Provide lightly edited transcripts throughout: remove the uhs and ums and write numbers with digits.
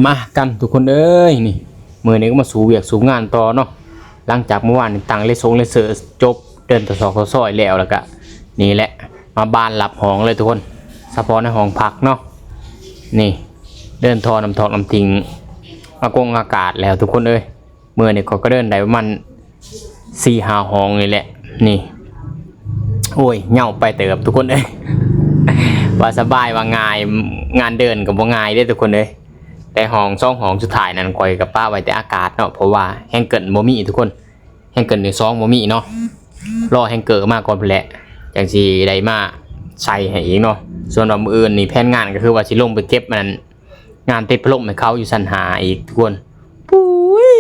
มากันทุกคนเอ้ยนี่มื้อนี้ก็มาสู่เวียกสู่งานต่อเนาะหลังจากเมื่อวานนี่ตั้งเลเซอร์จบเดินต่อซอกต่อซอยแล้วก็นี่แหละมาบ้านรับห้องเลยทุกคนเฉพาะในห้องพักเนาะนี่เดินท่อน้ำทิ้งอากาศแล้วทุกคนเอ้ยมื้อนี้ก็เดินได้ประมาณ4-5 ห้องนี่แหละนี่โอ้ยเหงาไปเติบทุกคนเอ้ยว่าสบายว่าง่ายงานเดินก็บ่ง่ายเด้ทุกคนเอ้ยแต่ห้อง2 ห้องสุดท้ายนั่นก่อยกับป้าไว้แต่อากาศเนาะเพราะว่าแห้งเกินบ่มีทุกคนแห้งเกินใน2บ่มีเนาะรอแห้งเกิดมาก่อนพุ่นแหละจังสิได้มาใส่ให้อีกเนาะส่วนว่ามื้ออื่นนี่แผนงานก็คือว่าสิลงไปเก็บมันงานติดพัดลมให้เขาอยู่สันหาอีกทุกคนปุ้ย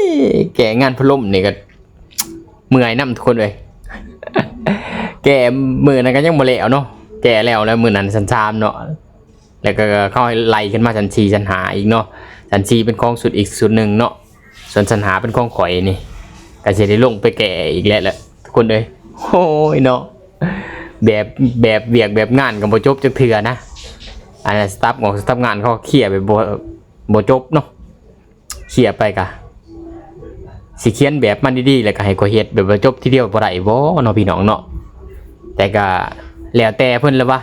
แกงานพัดลมนี่ก็เมื่อยนำทุกคนเอ้ยแกมื้อนั้นก็ยังบ่แล้วเนาะแกแล้วมื้อนั้นสัน3เนาะแล้วก็เข้าไล่ขึ้นมาชั้น4ชั้น5อีกเนาะชั้น4เป็นของสุดอีกสุดหนึ่งเนาะส่วนชั้น5เป็นของข่อยนี่ก็จะได้ลงไปแก่อีกแล้วทุกคนเลยโอ้ยเนาะแบบเวียกแบบงานกับบ่จบจักเทื่อนะอันนั้นสตาฟงานเขาเคลียร์ไปบ่จบเนาะเคลียร์ไปกะสิเขียนแบบมันดีๆแล้วก็ให้ข่อยเฮ็ดแบบบ่จบทีเดียวบ่ได้บ่เนาะพี่น้องเนาะแต่ก็แล้วแต่เพิ่นละวะ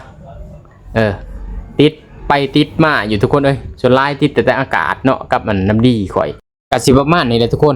ติดไปติดมาอยู่ทุกคนเอ้ยส่วนลายติดแต่อากาศเนาะกับมันน้ำดีข่อยกะสิประมาณนี้แหละทุกคน